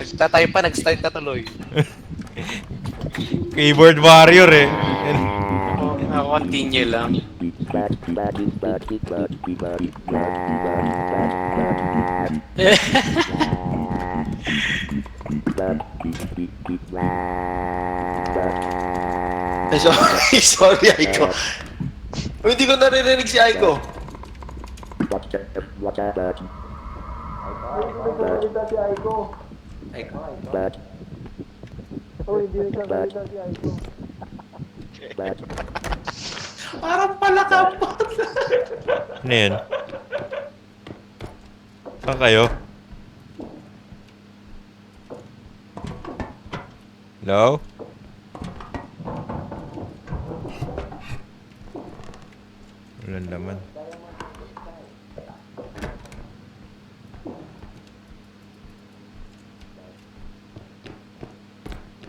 Tatay pa, nag-start na tuloy. Keyboard warrior eh. Continue lang. Sorry, sorry, Aiko. Hindi ko naririnig si Aiko. Parang palakapot. Ano yun? Saan kayo? Hello? Walang laman.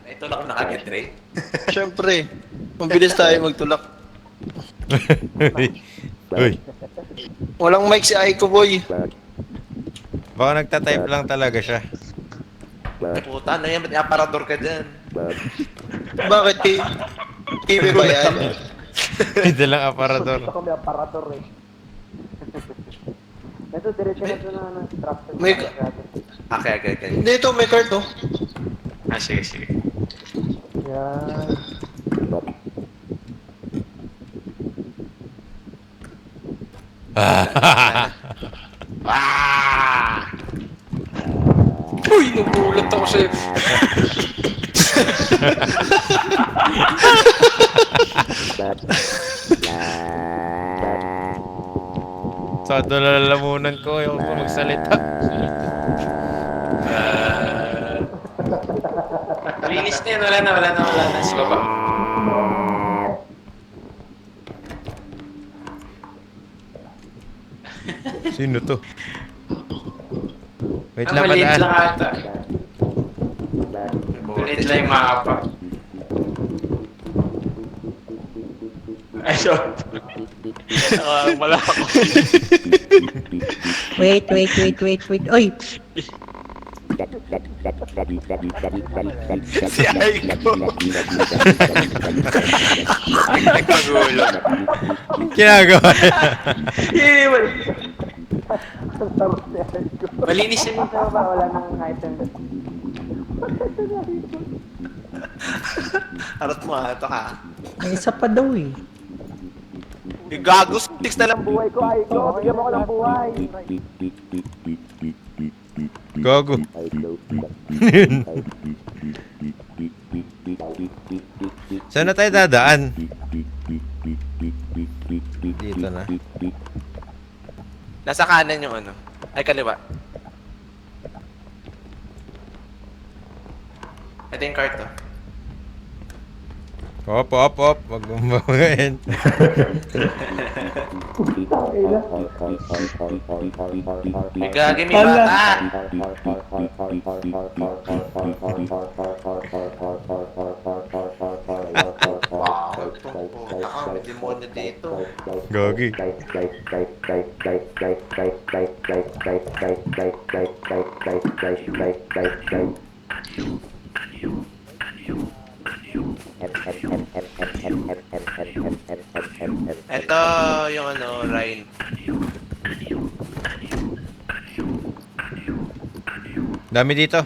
Ito lang na kagad, Dre. Siyempre, mabilis tayo magtulak. Uy, Walang mic si Aiko, boy. baka nagtatype lang talaga siya. Puta, ano yan? Ba't aparador ka dyan? Bakit? TV ba yan? Ito lang aparador. May, Okay. hindi ito, may card, oh. Sige, sige. Ah! Uy, nagulat ako sa'yo. Sa lalamunan ko, yung ko magsalita. Linis na yun, wala na. Sa baba. Sino to? Wait Ang lang, maliit padaan. lang ata. Maliit lang yung mapa. Ay, so. Wala ako. Wait. Oy! Si Aiko. Nagpagulo. Ginagawa niya. Malinis yun. Harot mo ha, ito ka. May isa pa daw eh. Yung gagos, fix na lang buhay ko, Aiko. Bigyan mo ko ng buhay. Gago. Saan na tayo dadaan? Dito na. Nasa kanan yung ano. Ay, kaliwa. Ito yung cart, oh. Op. Wag mong bawain. May gagi, may bata. Wow, may demonyo dito. Gagi. Ito yung ano, Ryan. Dami dito.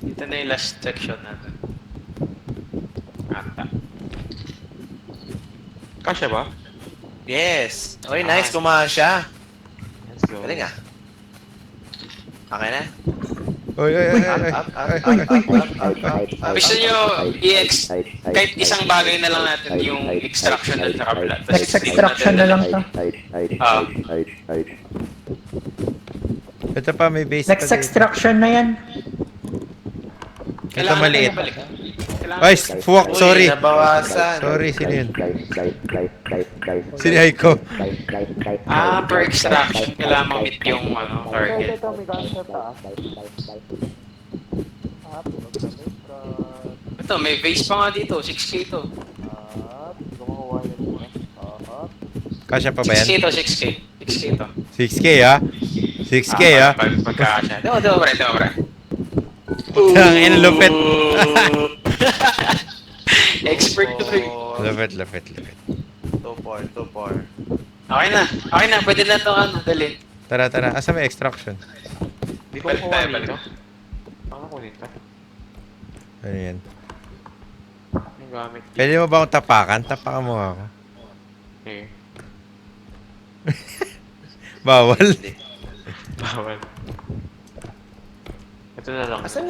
Ito na yung last section natin. Ata. Kasya ba? Yes. Oy, nice. Kumasya. Let's go. Galing ah. Okay na? Oy. Gusto nyo kahit isang bagay na lang natin yung extraction at saka blood. Next extraction na lang to. Ito pa, may base Next pa dito. extraction na yan. Ito maliit. Kailangan Ay, fuck, Uy, sorry. nabawasan. Sorry, sino yun? Sino Aiko? per extraction, kailangan ma-meet yung target. Ito, may base pa nga dito, 6k to. Kasya pa ba 6k yan? to, 6k. 6k to. 6K ah? 6K ah. Pagkakasya. Diba, pre. Ang ina, lupit. Expert to pre. Lupit. 2-4. Okay na. Pwede na ito, dali. Tara. Asa may extraction? Hindi ko Balik kuha tayo, dito. balik. Ano kunin to? Ano yan? Yung gamit. Pwede mo ba akong tapakan? Tapakan mo ako. Okay. Bawal. Bawal. Ito na lang. Asan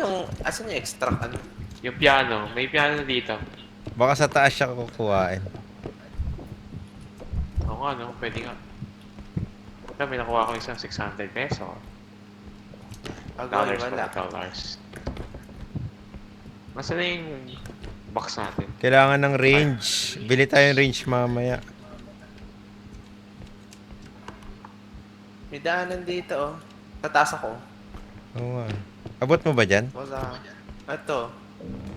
yung extract ano? Yung piano. May piano dito. Baka sa taas siya kukuhain. Oo nga, no? Pwede nga. Ito, may nakuha ko isang 600 peso. Agawin Dollars wala. pala, dollars. Nasaan na yung box natin? Kailangan ng range. Bili tayong range mamaya. May daanan dito oh. Tataas ako. Oo nga. Abot mo ba dyan? Wala. Ito.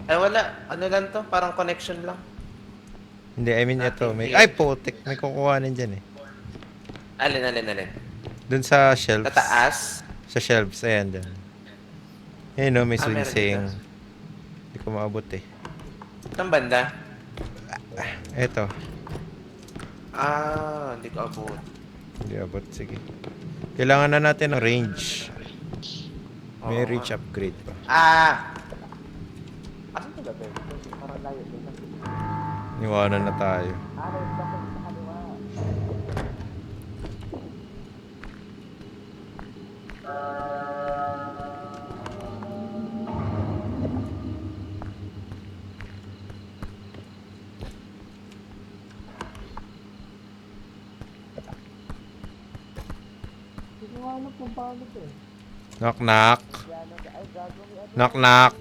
Ay wala. Ano lang to? Parang connection lang. Hindi, I mean ito. Ay, putik. May kukuhanin dyan eh. Alin. Dun sa shelves. Tataas. Sa shelves. Ayan dyan. Ayun no, may meron sing. dito. Hindi ko maabot eh. Saan banda? Eto. Hindi ko abot. Hindi abot. Sige. Kailangan na natin ng range. May Oo range nga. upgrade pa. Asan to gabi? Parang layo din. Niwanan na tayo. Knock knock. Knock knock.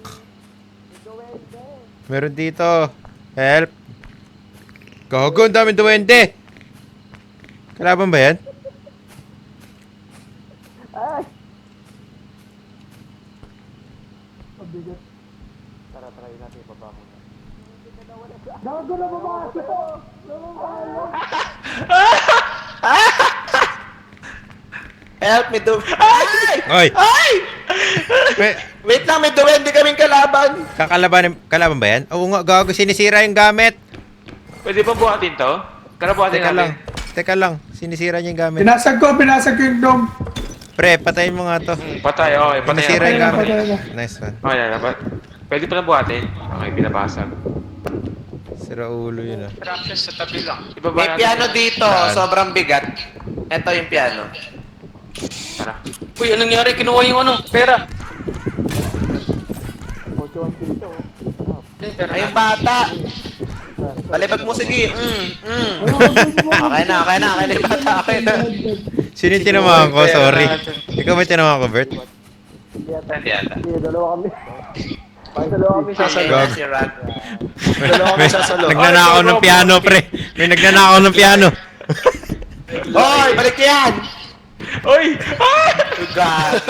Meron dito. Help. Gago, ang daming duwende. Kalaban ba yan? Help me do... Ay! Oy! May, Wait lang, may duwende kaming kalaban. kalaban ba yan? Oo nga, gago, sinisira yung gamit. Pwede ba buhatin to? Kaya buhatin Teka lang. natin. Teka lang, sinisira niya yung gamit. Binasag ko yung dome. Pre, patayin mo nga to. Patay, okay. Patay Sinisira yung natin. gamit. Nice one. Okay na, pwede pa na buhatin. Okay, binabasag. Sira ulo yun ah. Interruptions sa tabi lang. Ibaba May natin. piano dito, Saan? sobrang bigat. Ito yung piano. Tara. Uy, anong nangyari? Kinuha yung pera. Ay, yung bata. Palibag mo, sige. Okay na yung bata. Okay na. Sino yung tinamaan ko? Sorry. Ikaw ba yung tinamaan ko, Bert? Hindi ata. Gag. Si Rag. Nagnanakaw ng piano, pre. May nagnanakaw ng piano. Hoy, balik yan! Uy! Gagi.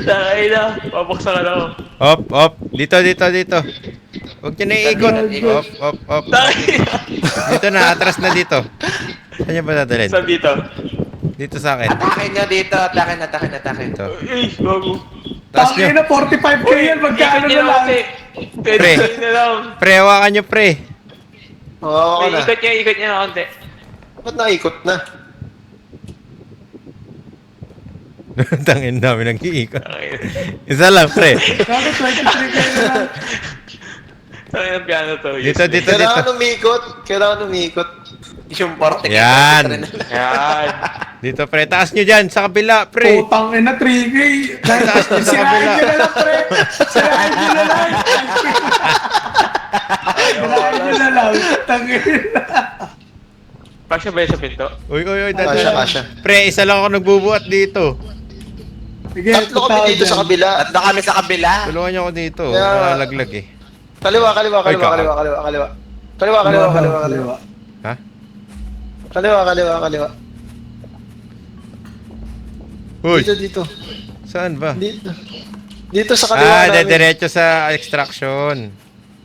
Takay na. Pabuksan ka na ako. Op. Dito. Huwag nyo na iikot. Op. Takay na. Dito na, atras na dito. Saan nyo ba dadalhin? Saan dito? Dito sa akin. Atakin nyo dito. Atakin. Dito. Uy, bago. Taas nyo. Tangin na 45k yan, magkano na lang. Pre. na lang. Pre, hawakan nyo, pre. Oo, May na. ikot niya na konti. Ba't naikot na? Tangin namin nag-iikot. Takay na. Isa lang, pre. Bakit 23k na lang? Takay na piano to. Dito. Kailangan umikot. Yung 40. Yan. Yan. Dito, pre. Taas nyo dyan, sa kabila, pre. Putang ina 3k. Taas nyo sa kabila. Sirahan nyo na lang, pre. Sirahan nyo na lang. Tangin na. Pasya ba yun sa pinto? Uy, Kasya. Pre, isa lang ako nagbubuhat dito. Sige, Tatlo kami dito sa kabila. At na kami sa kabila. Tulungan nyo ako dito. Yeah. Nalalaglag eh. Kaliwa. Ay, Ha? Kaliwa. Uy, Dito. saan ba? Dito sa kaliwa namin. Diretso sa extraction.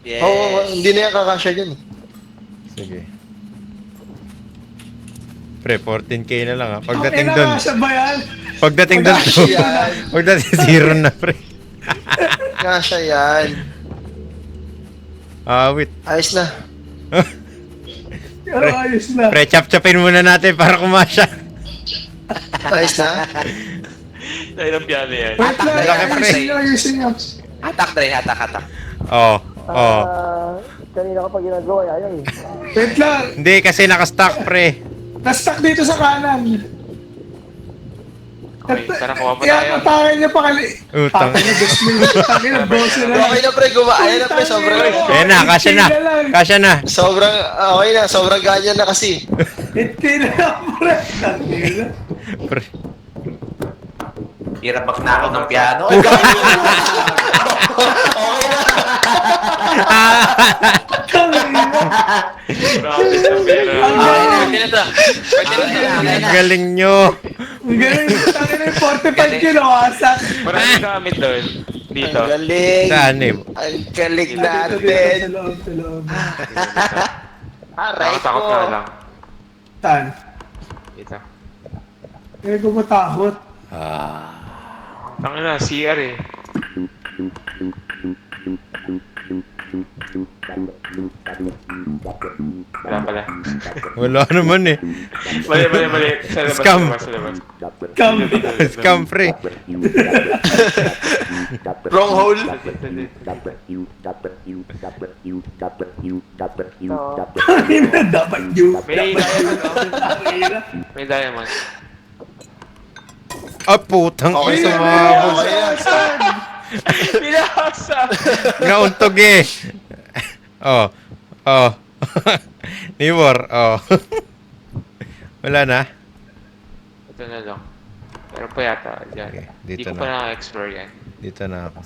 Yes. Oo, hindi na yan kakasya dyan. Sige. Pre, 14k na lang ha. Ang Pagdating ina doon, nga siya ba yan? pagdating doon, pagdating zero na, pre. Kasha yan. Wait. Ayos na. Pero ayos na. Pre, chap-chapin muna natin para kumasya. Ayos na. Dahil ang piano yan. Wait lang, Laki, pre. ayusin nyo, ayusin nyo. Hatak, Dre. Hatak. Oh. Wait lang, Hindi, kasi nakastock, pre. na-stuck dito sa kanan. Okay, tara, kuha pa Kaya tayo. patakin niya pa kali. Utang. Patakin niya, 2 minutes. Patakin niya, 12 na. Okay na pre, ayan na pre, sobrang... Ayan na, kasya na. Kasya na. Sobrang, okay na, sobrang ganyan na kasi. Hindi na lang, pre. Tangin na. Pre. Hirap magnakaw ng piano. Tangin na. Grabe sa pera. Pwede na to. Ang galing nyo. Ang galing, tangin na yung 45 kilo, asak. Maraming gamit doon. Dito. Ang galing. Saan eh? Ang galing Dito, natin. sa loob, sa loob. Aray Takot ko. na lang. Tan, Dito. kaya ko matakot. Tangin na, CR eh. Wala pala. Wala naman eh. Mali. Sa labas, Scam. sa labas. Come. Scam, pre. Wrong hole. Tangin na, dapat you. May diamond. Tangin na. May diamond. Ah, putang Okay ina na. mo. Okay na. Pinasa! Nauntog eh. Oh. Nibor, oh. Wala na. Ito na lang. Meron pa yata dyan. Okay, Hindi dito ko pa na. na-explore yan. Dito na ako.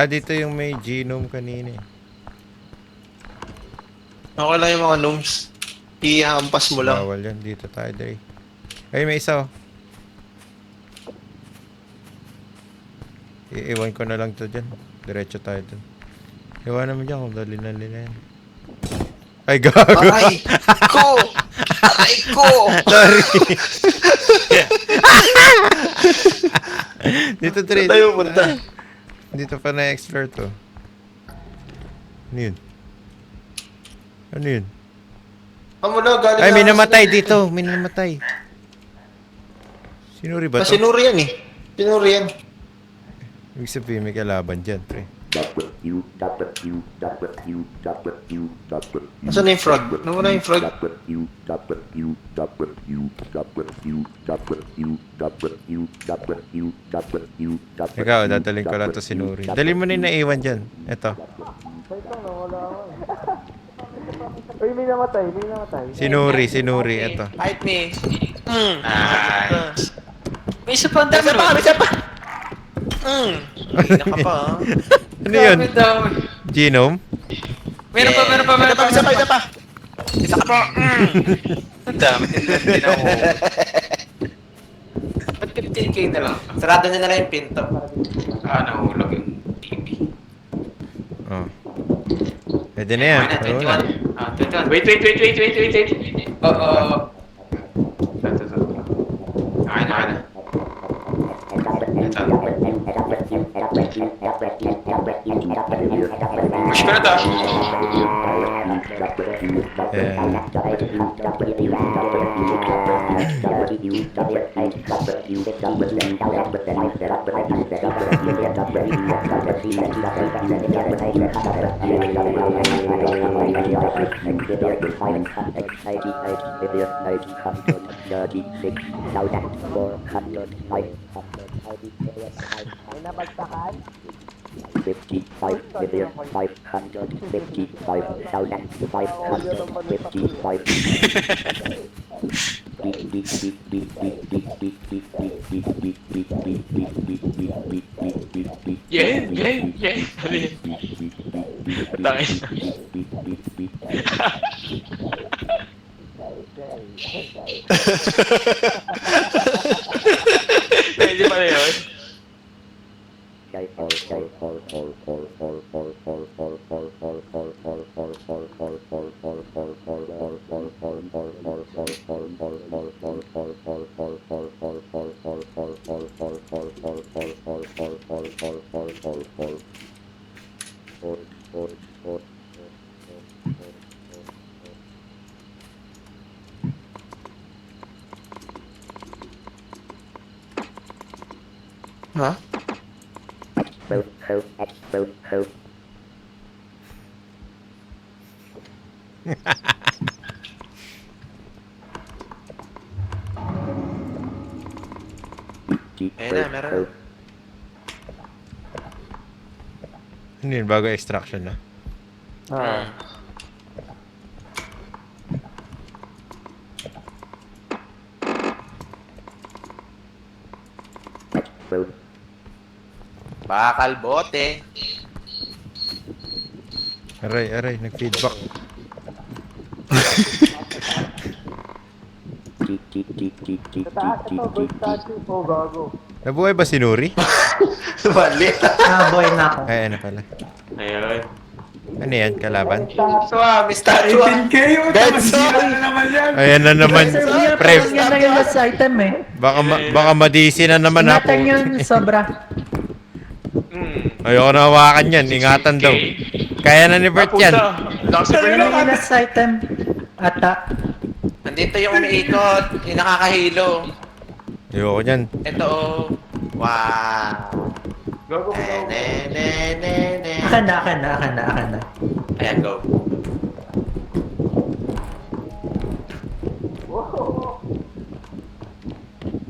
Dito yung may genome kanina eh. Okay lang yung mga gnomes. Ihampas mo lang. Bawal yan. Dito tayo, Dre. Ay, may isa oh. Iiwan ko na lang to dyan. Diretso tayo dun. Iwanan mo dyan kung dalinan yan. Ay, gago! Aray ko! Aray ko! Sorry! Dito, Dre. Saan tayo punta? Dito pa na-explore to. Ano yun? Ano yun? Amo na, galing Ay, may na- namatay dito. May namatay. Sinuri ba to? Sinuri yan eh. Sinuri yan. Ibig sabihin may kalaban dyan, pre. Nasaan na yung frog? Nawala yung frog. Ikaw, dadaling ko lang to sinuri. Dali mo na yung naiwan dyan. Ito. Sinuri. Ito. Fight me. Nice. May isa pa. Hindi ka pa, ah. Ano yun? Genome? Meron pa. Isa pa. Isa ka pa. Ang dami. Hindi na ako. Ba't 15k na lang? Sarado na lang yung pinto. Nahulog yung TV. Oh. Pwede na yan. Ayun Oo na, na. 21. Wait. Oo. Ito. Okay na. Push ko na to. Yeah. Ano yun? Tangin. Hindi pala yun. Ha? Ayun na, meron. Ano yun, bago extraction na? Ah. Bakal bote. Aray, nag-feedback. Nabuhay ba si Nuri? Mali. Ah, boy na ako. Ay, ano pala. Ayun. Ano yan, kalaban? Suami, statue. 18K yun. Masira na naman yan. Ayan na naman, Sir, Kuya, pre. parang yan na yung last item eh. Baka madisi na naman ako. Ingatan yun, sobra. Ayoko na hawakan yan, ingatan daw. Kaya na ni Bert yan. Yan na yung last item. Ata. Nandito yung umiikot. Yung nakakahilo. Ayoko yan. Ito oh. Wow. Ne. Akan na. Ayan, go.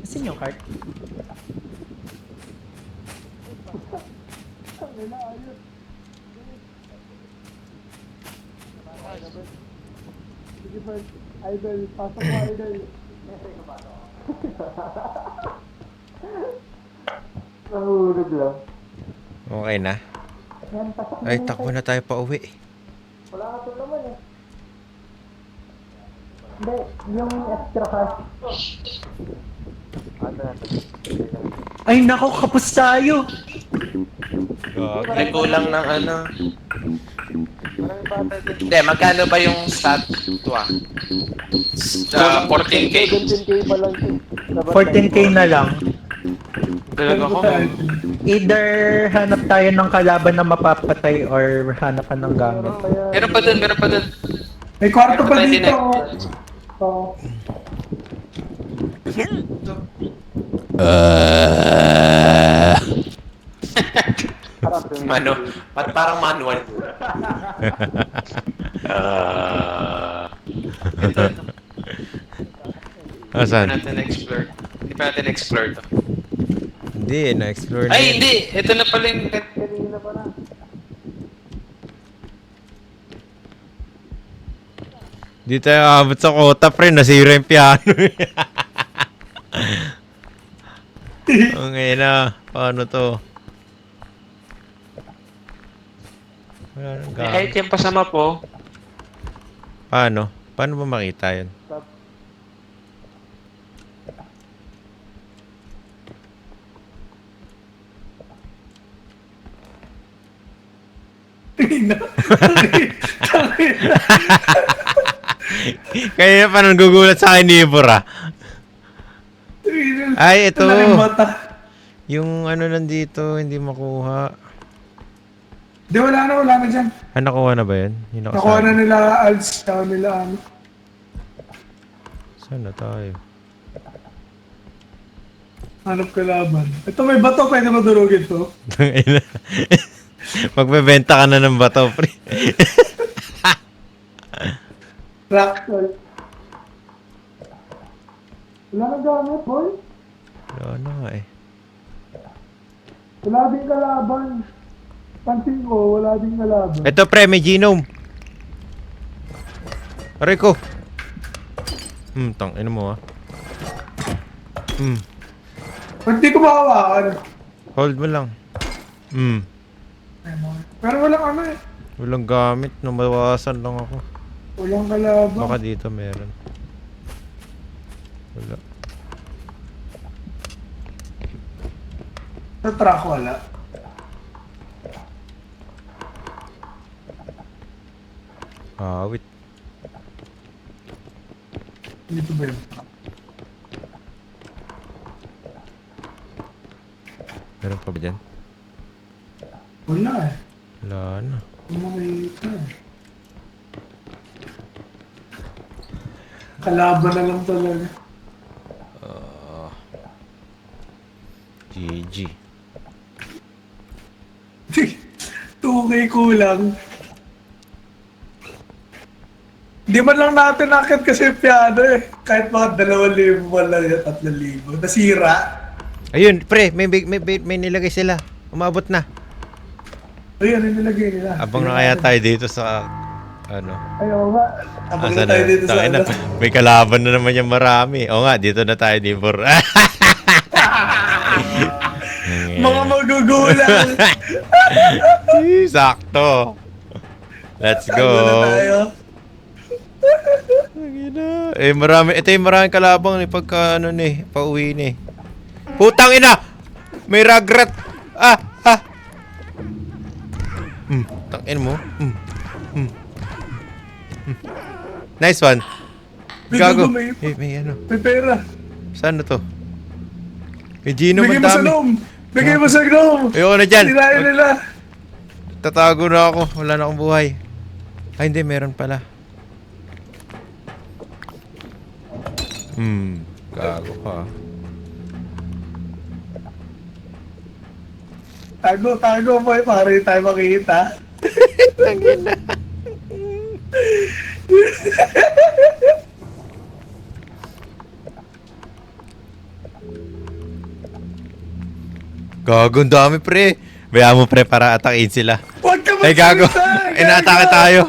Saan yung card? Okay na. Ay, takbo na tayo pa uwi. Hindi, yung extra card. Ay nako, kapos tayo. May kulang ng ano. Hindi, magkano ba yung stat? Ito ah. 14K. 14K na lang. Talaga ko. Either hanap tayo ng kalaban na mapapatay or hanap ka ng gamit. Meron pa dun. May kwarto pa Meron dito. tayo Oh. Parang manual. Asan? Hindi pa natin explore to. Hindi, na-explore na Ay, yun. hindi! Ito na pala yung... Di tayo abot sa kota, pre. Nasira yung piano. Okay na. Paano to? Wala nang May gamit. item pa sa map oh. Paano? Paano ba makita yun? Kaya pa nang gugulat sa akin ni Ibora. Ay, ito. Ito na rin mata. Yung ano nandito, hindi makuha. Di, wala na dyan. Ah, nakuha na ba yun? Yung Nakuha na nakasabi. nila Alts, nakuha nila ano. Saan na tayo? Hanap kalaban. Ito may bato, pwede mo durugin to. Magbebenta ka na ng bato, pre. Rock toy. Wala na gamit, boy. Wala na nga eh. Wala din kalaban. Pansin ko, wala din kalaban. Ito, pre, may genome. Aray ko. Tangina mo ah. Ba't di ko makawakan? Hold mo lang. Pero walang ano eh. Walang gamit. Namawasan lang ako. Walang kalaban. Baka dito meron. Wala. Sa truck wala. Wait. Dito ba yun? Meron pa ba dyan? Wala eh. Wala na. Hindi mo makikita eh. Kalaban na lang talaga. GG. 2K kulang. Di man lang natin nakit kasi piano eh. Kahit mga 2,000 man lang yan, 3,000. Nasira. Ayun, pre, may nilagay sila. Umabot na. Ayun, ano nilagay nila? Abang na kaya tayo dito sa ano. Ayaw nga. Abang na Asan tayo dito sa Tangina, ano. may kalaban na naman yung marami. O nga, dito na tayo ni Bor. Mga magugulang. Sakto. Let's Tago na tayo. go. Marami. Ito yung maraming kalabang ni pagka ano ni, pauwi ni. Putang ina! May ragrat. Tangin mo. Nice one. May Gago. may May ano. pera. Saan na to? May Gino Bigay man mo sa dami. gnome. Bigay mo sa gnome. Ayoko na dyan. Sirain nila. Tatago na ako. Wala na akong buhay. Ay, hindi. Meron pala. Gago ka. Tago boy, para hindi tayo makita. Gago, ang dami pre. Bayaan mo pre para atakin sila. Huwag ka Ay gago. magsalita! Inaatake tayo.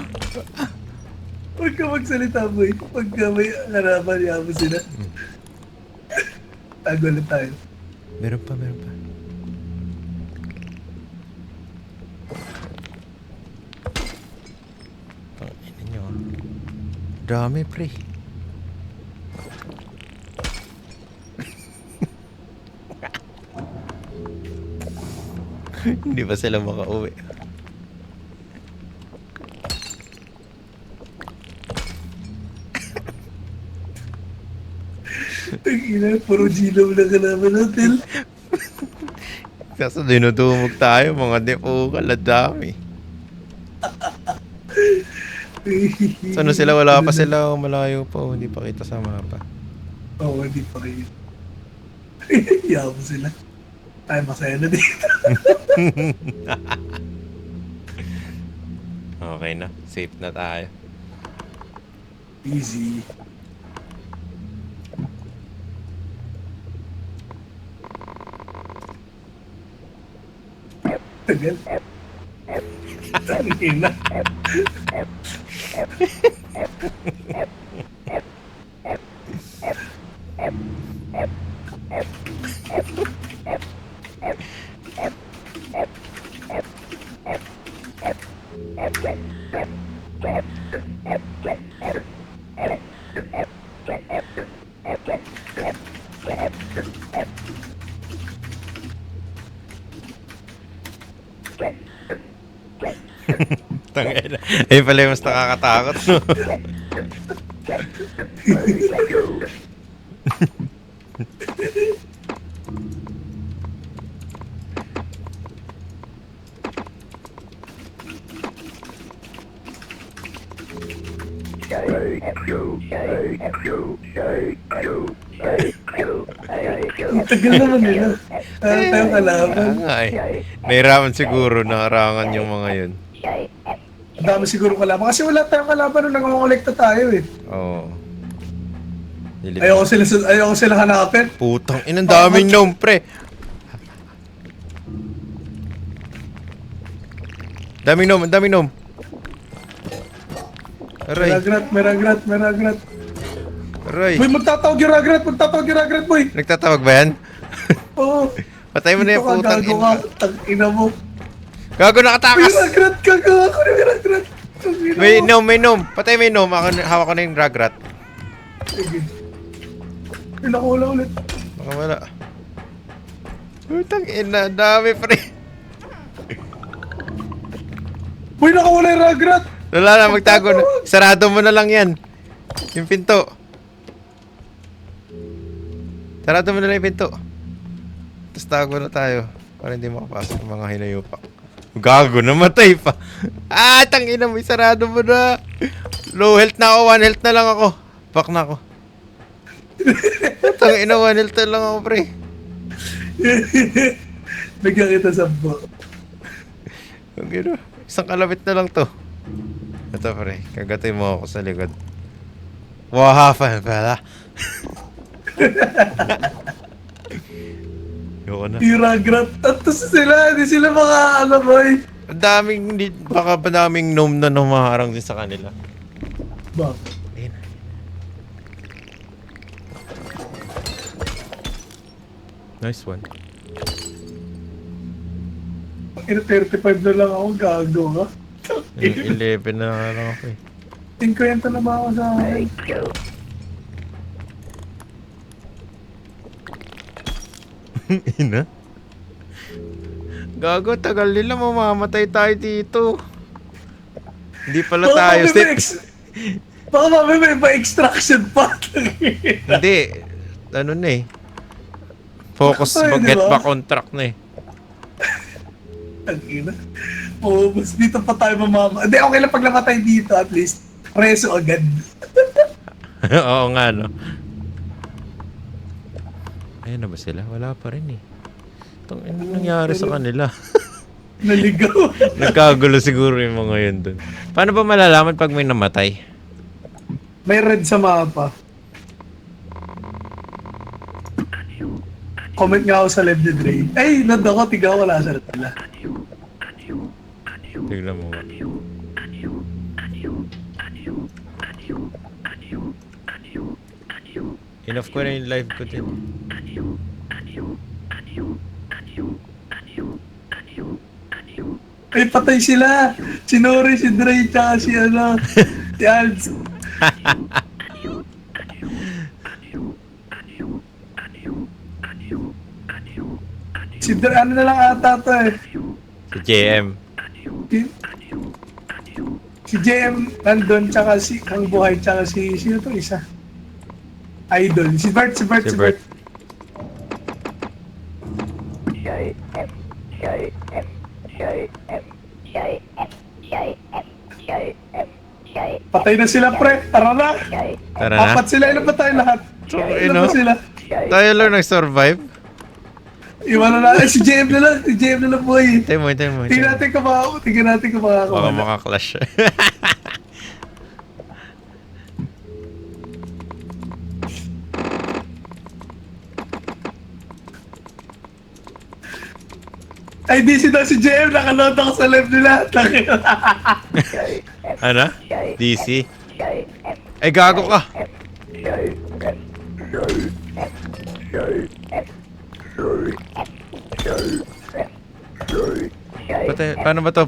Huwag ka magsalita boy. Huwag ka may harapan niya mo sila. Tago lang tayo. Meron pa. Tangina nyo. Dami pre. Hindi pa sila makauwi. Ina, puro Gino na kalaban natin. Kaso dinudumog tayo, mga depokal, ang dami. Saan na sila? Wala pa sila, malayo pa, hindi pa kita sa mapa. Oo, hindi pa kayo. Yaman sila. Ay, masaya na dito. Okay na, safe na tayo. Easy. Tagal. Tangin na. Tangina. Eh pala yung mas nakakatakot, no? Ang tagal naman nila. Parang tayong kalaban. Nga eh. Nahirapan siguro na harangan yung mga yun. Ang dami siguro kalaban. Kasi wala tayong kalaban nung nangongolekta tayo eh. Oo. Ayoko sila hanapin. Putang inang daming gnome, pre. Daming gnome. Aray, May ragrat. aray. Boy, magtatawag yung ragrat, boy. Nagtatawag ba yan? Oo. Patay mo na yung putang Gago ina. ka, tang-ina mo. Gago, May nakatakas! ragrat ka, ako na may ragrat. Tang-ina mo. May gnome. Patay may gnome. Hawak ko na yung ragrat. Sige. Ay, nakula ulit. Baka wala. Putang ina, dami pre. Boy, nakawala yung ragrat. Wala na, magtago na. Sarado mo na lang yan. Yung pinto. Sarado mo na lang yung pinto. Tapos tago na tayo. Para hindi makapasok yung mga hinayupak. Gago, namatay pa. Tangina mo, sarado mo na. Low health na ako, 1 health na lang ako. Back na ako. Tangina, 1 health na lang ako, pre. Bigyan kita sa bo. Tangina. Isang kalabit na lang to. Ito pre, kagatay mo ako sa likod. Wahapan pala. Yoko na. Piragrat. At sila, hindi sila mga ano boy. Ang daming, baka pa daming gnome na numaharang din sa kanila. Ba? Ayun. Nice one. 35 na lang ako, gago ka. 11 na lang ako eh. 50 na ba ako sa akin? Ina? Gago, tagal nila mamamatay tayo dito. Hindi pala tayo. Baka mami may pa-extraction pa. Hindi. Ano na eh. Focus, Ay, get diba? back on track na eh. Ang ina. Oo, mas dito pa tayo mamama. Hindi, okay lang pag namatay dito at least. Reso agad. Oo nga no. Ayun na ba sila? Wala pa rin eh. Ano nangyari sa kanila? Naligaw. Nagkagulo siguro yung mga yun dun. Paano ba malalaman pag may namatay? May red sa mapa. Comment nga ako sa live ni Dre. Ay, nando ko. Tigaw ko nasa nila. Tignan mo. Enough ko na yung live ko din. Ay, patay sila. Si Nori, si Dre, tsaka si ano. Si Alds. Si Dre, ano na lang ata to eh. Si JM. Si JM nandun, tsaka si Ang Buhay, tsaka si sino to isa? Idol. Si Bert. Si Bert. Patay na sila, pre. Tara na. Tara na. Apat sila. Ilan ba tayo lahat? Ilan ba sila? Tayo lang nag-survive. Iwan na lang. Si JM na lang. Si JM na lang, boy. Tayo mo. Tingnan natin kung Baka makakawala. makaklash. Ay, DC daw si JM. Nakaload ako sa live nila. Ano? DC? Ay, gago ka! Paano ba to?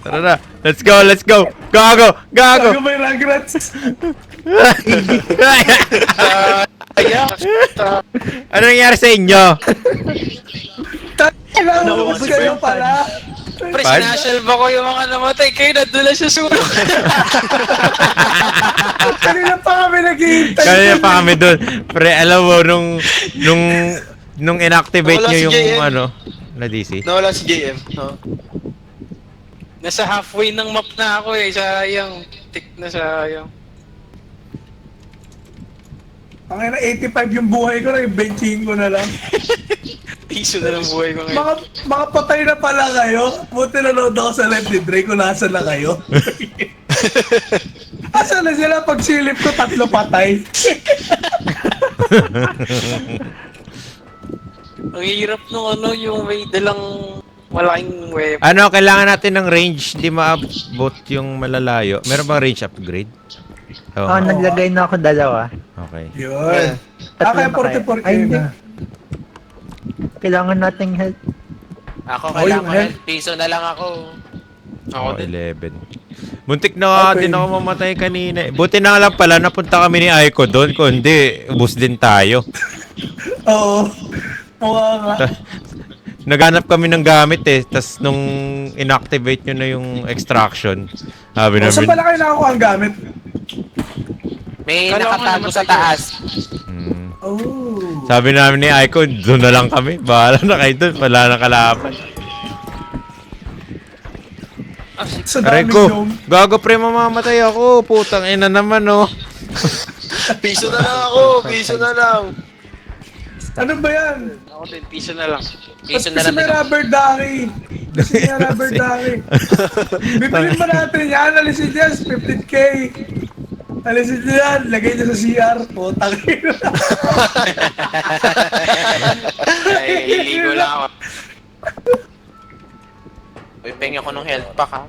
Tara na! Let's go! Gago! Bago may Rugrats. Ano nangyari sa inyo? Naubos kayo pala. Pre, Pan? sinasalba ko yung mga namatay. Kayo nandun lang sa sulok. Kanina pa kami naghihintay. Kaya pa kami doon. Pre, alam mo, nung inactivate Wala nyo si yung JM. na DC. Nawala si JM. No? Nasa halfway ng map na ako eh. Sayang. Tik na sayang. Ang ina, 85 yung buhay ko na, yung benching ko na lang. Piso na lang buhay ko ngayon. Mga patay na pala kayo. Buti nanood ako sa live ni Dre kung nasa na kayo. Asa na sila? Pag silip ko, 3 patay. Ang hirap nung ano, yung may dalang malaking weapon. Ano, kailangan natin ng range, di maabot yung malalayo. Meron bang range upgrade? Oo. Oh, naglagay na ako 2. Okay. Yun. Tatlo Kaya na kayo. 44 Ay, hindi. na. Kailangan nating help. Ako, Oh, kailangan yung health. Piso na lang ako. Ako Oh, din. 11. Muntik na nga Okay. din ako mamatay kanina. Buti na nga lang pala, napunta kami ni Aiko doon. Kung hindi, ubus din tayo. Oo. Mukha nga. Naghanap kami ng gamit eh. Tapos nung inactivate nyo na yung extraction, sabi Saan namin, pala kayo nakakuha ang gamit? May Kala ko nakatago namatay sa taas. Oh. sabi namin ni Aiko, doon na lang kami. Bahala na kayo doon. Wala na kalaban. Sa Aray daming ko, gnome. gago pre, mamamatay ako. Putang ina naman oh. Piso na lang ako. Piso na lang. Ano ba yan? Ako din, piso na lang. Piso na Kasi lang may din. rubber ducky. Kasi may rubber ducky. Bibilin mo natin yan. Alisin dyan, 15K. Alisin nyo yan. Lagay nyo sa CR. Putang ina. Ay, liligo lang ako. Uy, pengi ako ng health pack ha.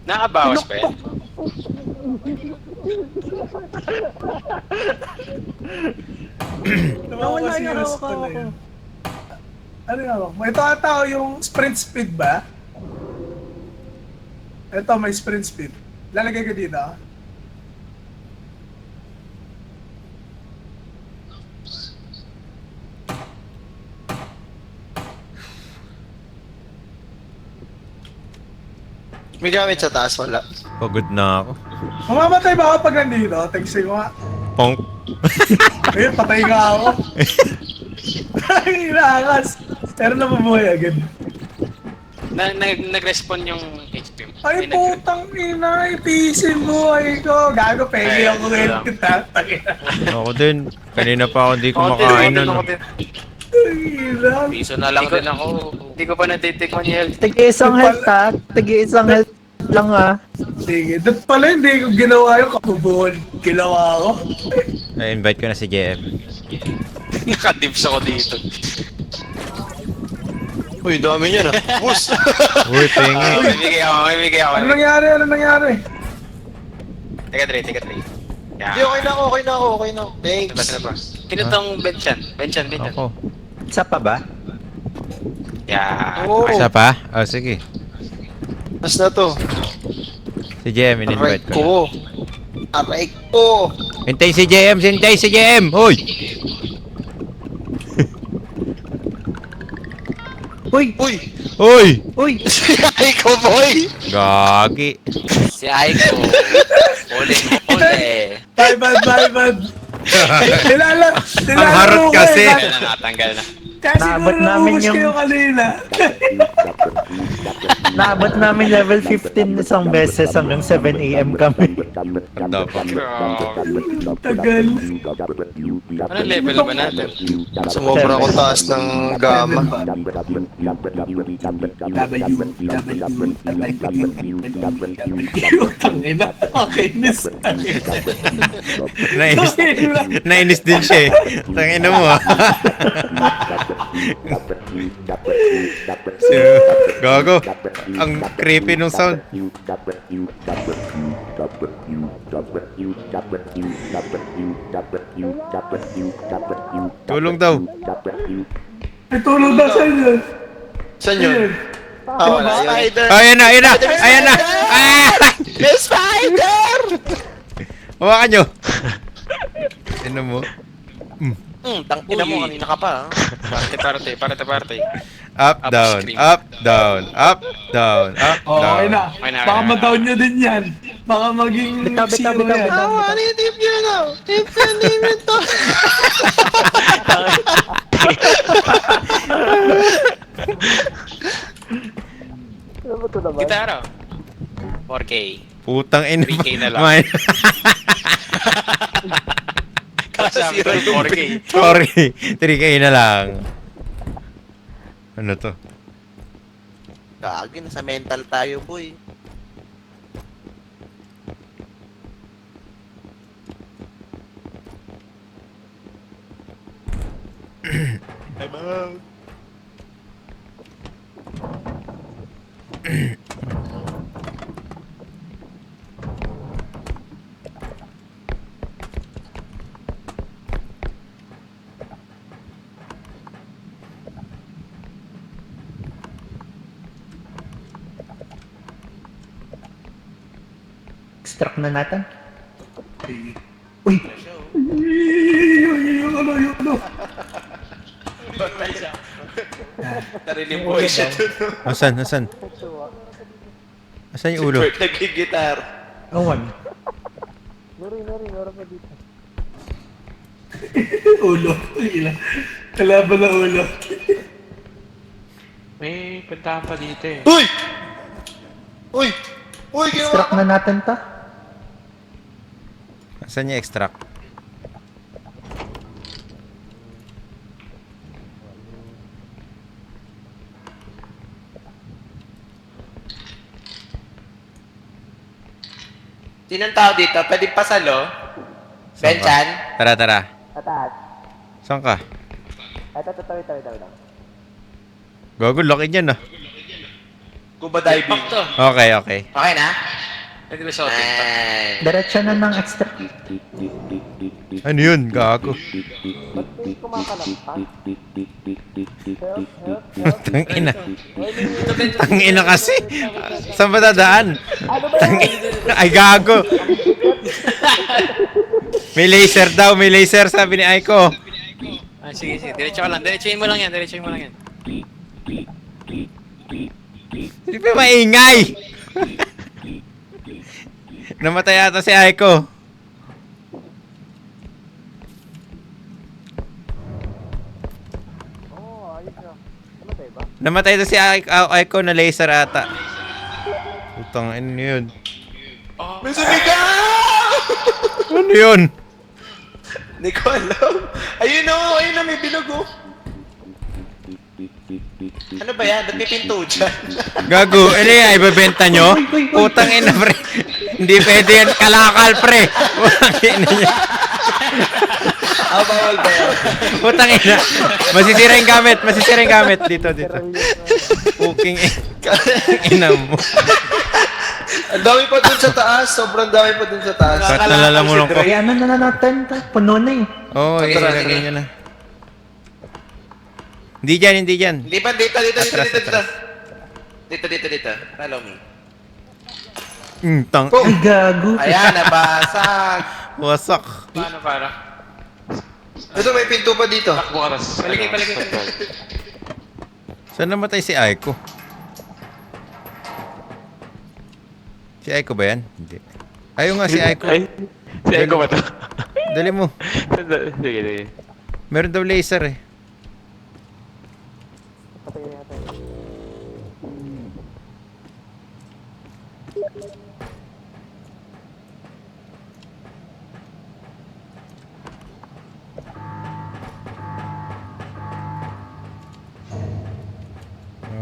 Nakabawas pa yan. Nawala yung hawak ko. Ano yung hawak mo? Ito ata yung sprint speed ba? Ito may sprint speed. Lalagay ko dito. May gamit sa taas, wala. Pagod na ako. Mamamatay ba ako pag nandito? Text ko nga. Ponk. Ayun, patay nga ako. Ay, inaangas. Pero nabubuhay agad. Nag-respawn yung HP mo. Ay, May nag- putang ina. Ipisin mo. Ay ko. Gago, pwede Ay, ako wala. ngayon kita. Tangina. Ako din. Kanina pa ako hindi Ako din, kumakain nun. ako din. Tangina. Piso na lang din ako. Hindi ko pa natitikman yung health. Tigi-isang health ha. Tigi-isang health lang ha. Sige. Doon pala hindi ko ginawa yung kabubuhan. Ginawa ko. Na-invite ko na si JM. Nakadips ako dito. Uy, dami niya na. Bus! Uy, pengi. May bigay ako. Ano nangyari? Ano nangyari? Teka, Trey. Hindi, okay na ako. Thanks. Kinutong Benchan. Benchan. Ako. Isa pa ba? Yeah. Oo. Isa pa? Oh, sige. Mas na to. Si JM, Aray in-invite ko. Aray ko. Hintay si JM! Hintay si JM! Uy! Uy! Uy! Uy! Uy! Ay ko, boy! Gagi! Si Aiko. Uli. Bye. Ang harot kasi. Natanggal na. Kasi Naabot siguro namin naubos yung- kayo kanina. Naabot namin level 15 isang beses hanggang 7 AM kami. Ang dapat. Tagal. Anong level ba natin? Sumobra ko taas ng gamma. Tangina. Okay, miss. Nainis, nainis din siya eh. Tangina mo ah. Gago. Ang creepy nung sound. Tulong daw. May tulog daw sa inyo. Saan yun? Ah, wala yun. Ayan na, ayan na, ayan na. Ah! Spider! Hawakan nyo. Ano mo? Tang ina mo kanina ka pa. Parte. Up, down, Upstream. up, down, up, down, up, Okay down. na. Okay na, Baka okay na. ma-down nyo din yan. Baka maging Bitaw. zero yan. Ano yung tip nyo na? Tip na limit to. Gitara. 4K. Putang ina. 3K na lang. Man. Kasama ko yung 4K. Sorry. 3K na lang. Ano to? Gagi, nasa mental tayo, boy. Extract na natin. Uy! Ano? Narinig mo siya. Asan? Asan? Asan yung ulo? Nag-gitar. Awan. Ulo. Kailan. Kalaban na ulo. May puntahan pa dito eh. Uy! Uy! Uy, ginawa Extract ko! na natin to. Saan niya extract? Sinong tao dito? Pwede pasalo? Saan ka? Benchan? Tara, tara. Ataas. Saan ka? Ito. Gago, laki niyan ah. Scuba diving. Pak to. Okay, okay. Okay na? Pwede ba suotin to? Nice. Diretso na ng extract. Ano yun? Gago. Tangina. Tangina kasi. Saan ba dadaan? Ay, gago. May laser daw, may laser sabi ni Aiko. Ah, sige. Diretso ka lang. Diretsoin mo lang yan. Hindi pa maingay. Namatay ata si Aiko. Namatay ito si Aiko na laser ata. Putang ano yun? May sumigaw! Ano yun? Hindi ko alam. Ayun na, may bilog oh. Ano ba yan? Ba't may pinto dyan? Gago, ano yan? Ibebenta nyo? Putang ina, pre. Hindi pwede yan kalakal, pre. Putang ina niya. Bawal ba yan? Putang ina. Masisira yung gamit. Dito. Puking ina mo. Ang dami pa dun sa taas. Sobrang dami pa dun sa taas. Kahit nalalamulong ko. Ay, ano na natin to? Puno na eh. Oo, ilagay nyo na. Hindi dyan. Hindi ba? Dito. Atras. Dito. Follow me. Tang. Ay, gago. Ayan, nabasag. Wasak. Paano para? Ito, may pinto pa dito. Takbo ka tas. Paligay. Saan namatay si Aiko? Si Aiko ba yan? Hindi. Ayaw nga si Aiko. Ay, si Aiko ba to? Dali mo. Sige. Meron daw laser eh.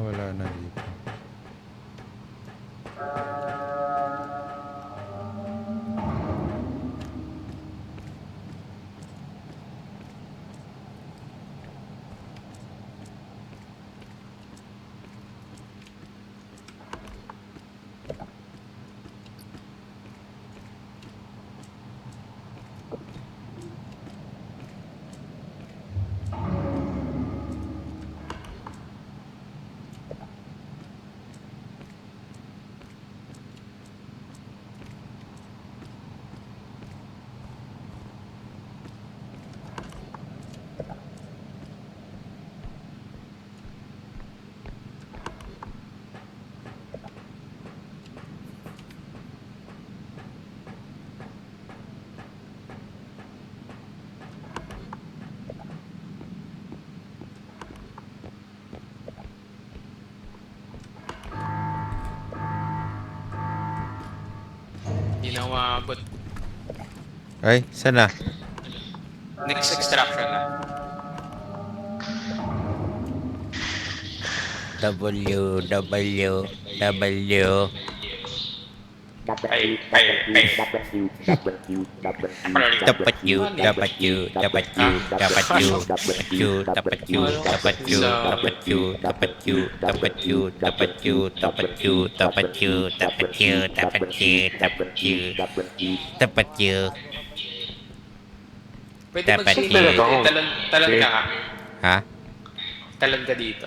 Wala na dito. Hindi na umabot. Ay, saan na? Next extraction na. W. Pwede Dapat mag-shift. yun. Talon ka nga. Ha? Talon ka dito.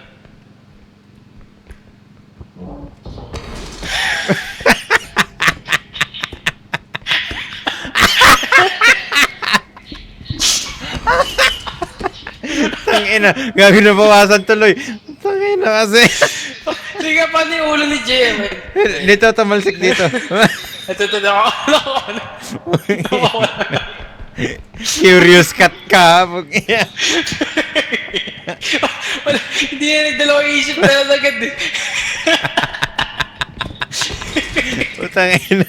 Tangina, gagawin na bawasan tuloy. Tangina kasi. Hindi ka pa ni ulo ni JM eh. Dito, tamalsik dito. Ito, ako. Curious cat ka. Wala, hindi na nagdalawang isip na agad eh. Utang ina.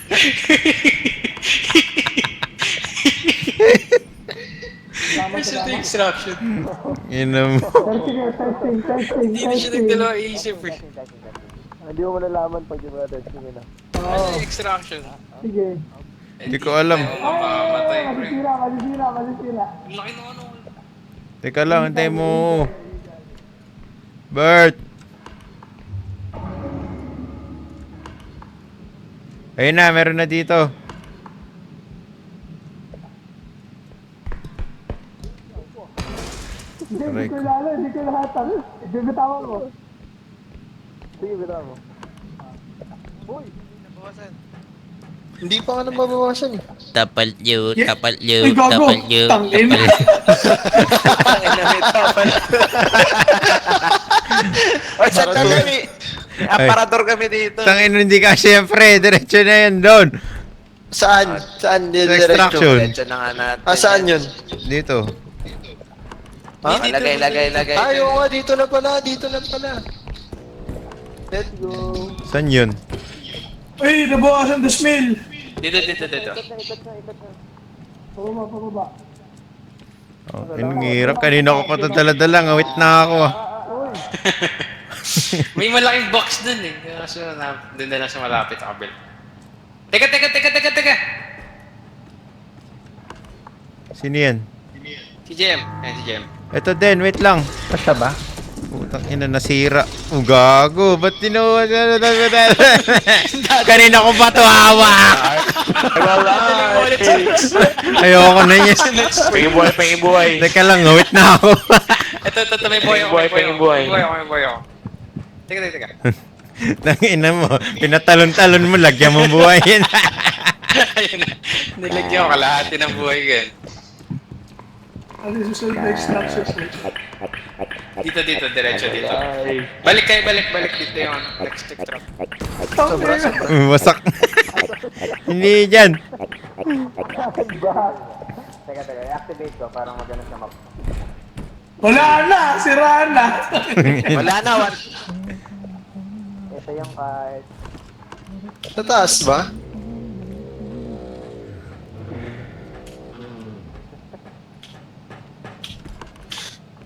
Kasi ito yung extraction. Ina mo. Hindi na siya nagdalawang isip eh. Hindi mo malalaman pag yung mga testing na. Ano yung extraction? Sige. Hindi ko alam. Mamamatay, pre. Masisira. Ang laki ng ano. Teka lang, hintay mo. Bert! Ayun na, meron na dito. Aray ko. Hindi ko lahat. Bibitawan mo. Sige, bitaw mo. Hindi pa nga nababawasan eh. Tapal you, Yeah. tapal Ay, you, gago. tapal you, Tangin. tapal you. Oy, saan na kami? May aparador kami dito. Tangin, hindi ka siyempre. Diretso na yan doon. Saan? Saan? Sa extraction. Diretso na nga natin. Saan yun? Dito. Ha? Lagay. Ayaw nga, dito na pala. Let's go. Saan yun? Uy, nabawasan the smell. Dito. Pababa. Oh, anong hirap. Kanina ko pa ito dala-dala. Ngawit na ako. May malaking box dun eh. Kaso dun na lang sa malapit sa kabel. Teka. Sino yan? Si Jem. Ayan si Jem. Ito din, wait lang. Basta ba? Putang ina, nasira. Gago. Ba't tinuwa? Kanina ko pa ito hawak. Ayoko na niya. Pengibuhay. Teka lang, ngawit na ako. Ito, may boy ako. Pengibuhay. May boy ako. Teka. Tangina mo, pinatalon-talon mo, lagyan mo buhayin. Ayun na. Nilagyan ko kalahati ng buhay ko yan. Ano yung susunod na extraction switch? Dito, diretso dito. Balik dito yung extract. Wasak. Hindi dyan. Teka, i-activate ko para magana sa map. Wala na! Sira na! Wala na. Ito yung card. Sa taas ba?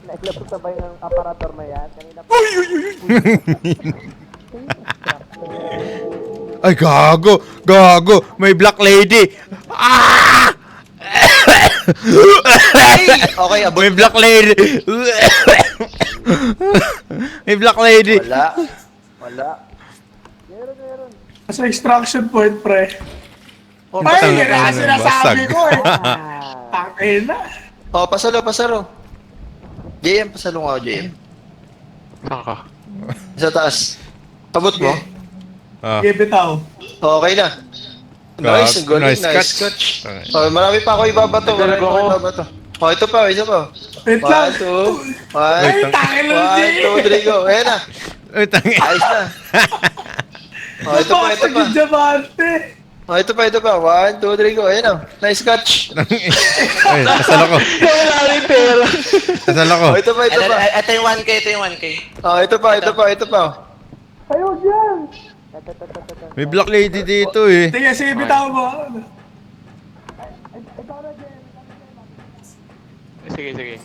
Nailabot sabay ng aparator na yan. Kanina pa. Ay, gago. May black lady. Ah! Okay, abot. May black lady. May black lady. Wala. Sa extraction point, pre. Putang Ay, yan ina, ang sinasabi basag. ko eh. Tangin na. Oh, pasalo. JM, pasalo nga ako, JM. Saan ka? Sa taas. Abot mo? Ah, Bitaw. Okay na. Nice, gago. galing, Nice nice catch. catch. Oh, marami pa ako ibabato. Oh, ito pa, isa pa. Wait lang. 1, 2, 1, Ay, tangin na 1, 2, 3, go. Ayan na. Uy, tangin. Ayos na. Oh, ito pa. Basag yung diamante. Oh, ito pa. 1, 2, 3, go. Ayan na. Nice catch. Ay, kasal ako. Wala rin pera. Kasal ako. Oh, ito pa. Ito yung 1K. Oh, ito pa. Ayaw dyan. May black lady dito eh. Sige, bitaw mo. Sige.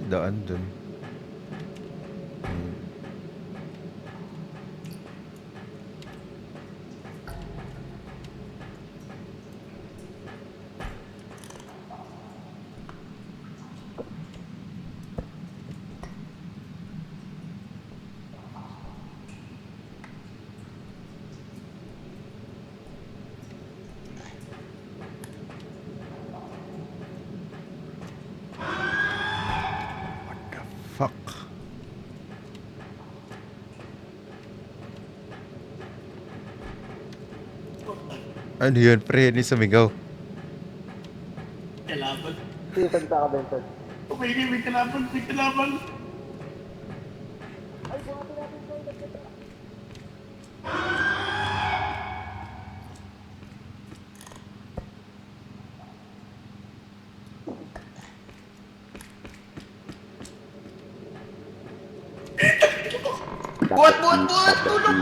Daan dun. Ano yun, pre? Ano yung sumigaw? Kalaban. Sige, salita ka, Benson. May kalaban, may kalaban. Buat! Tulong!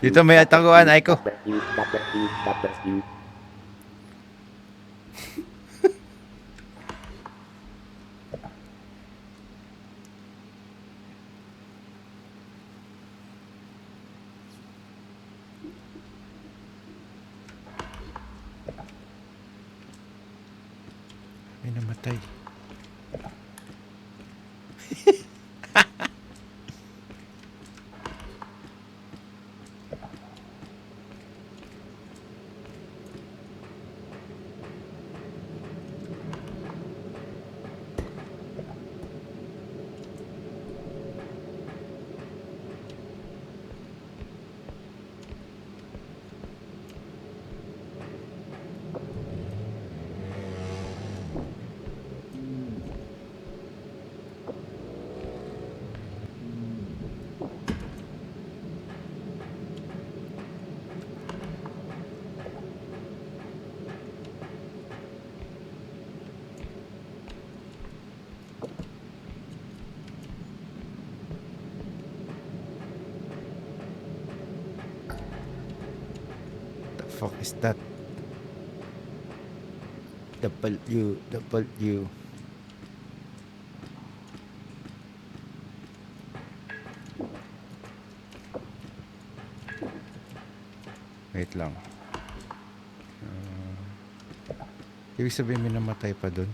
Dito may ataguan, Aiko. May namatay. The fuck is that? W. Wait lang. Ibig sabihin may namatay pa dun.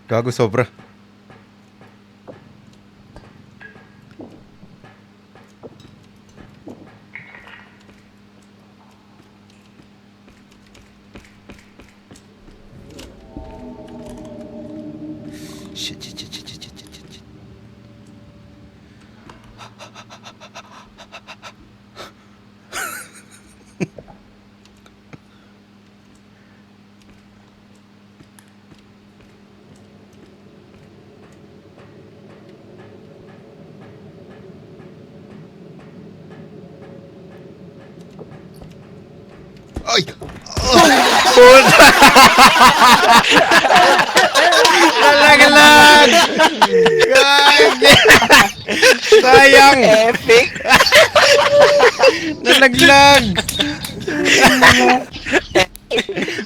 Gago sobra. Shit. Ay! Puta! Nalaglag! Gagi! Sayang! Epic! Nalaglag!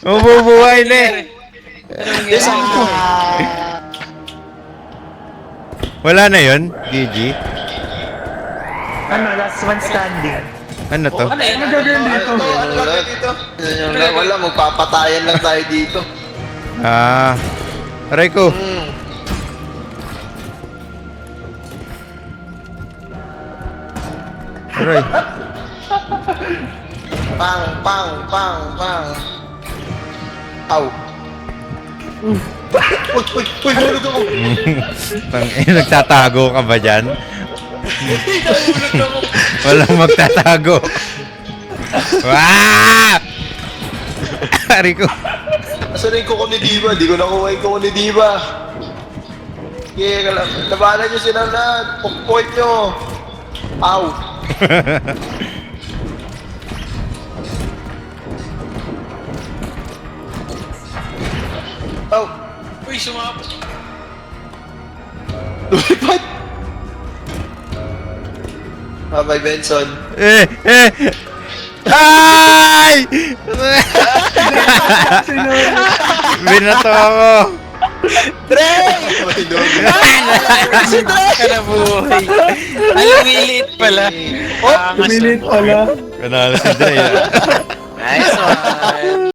Mabubuhay na eh! Wala na yun, GG. Ano, last one standing. Ano to? Ano gagawin dito? Wala, magpapatayan lang tayo dito. Ah, aray ko. Aray. Pang. Aw. Uy, hulog ako. Nagtatago ka ba dyan? Walang magtatago. Wah! Ari ko. Asan yung kuko ni Diva? Di ko nakuha yung kuko ni Diva. Sige, labanan nyo sila lahat. Point nyo. Ow. Ow. Uy, sumapos. Lumipad. Bye, Benson. Ay! Binato ako. Kanabuhay. Alam, liit pala. Tumilit pala. Panalo si Dre. Nice one.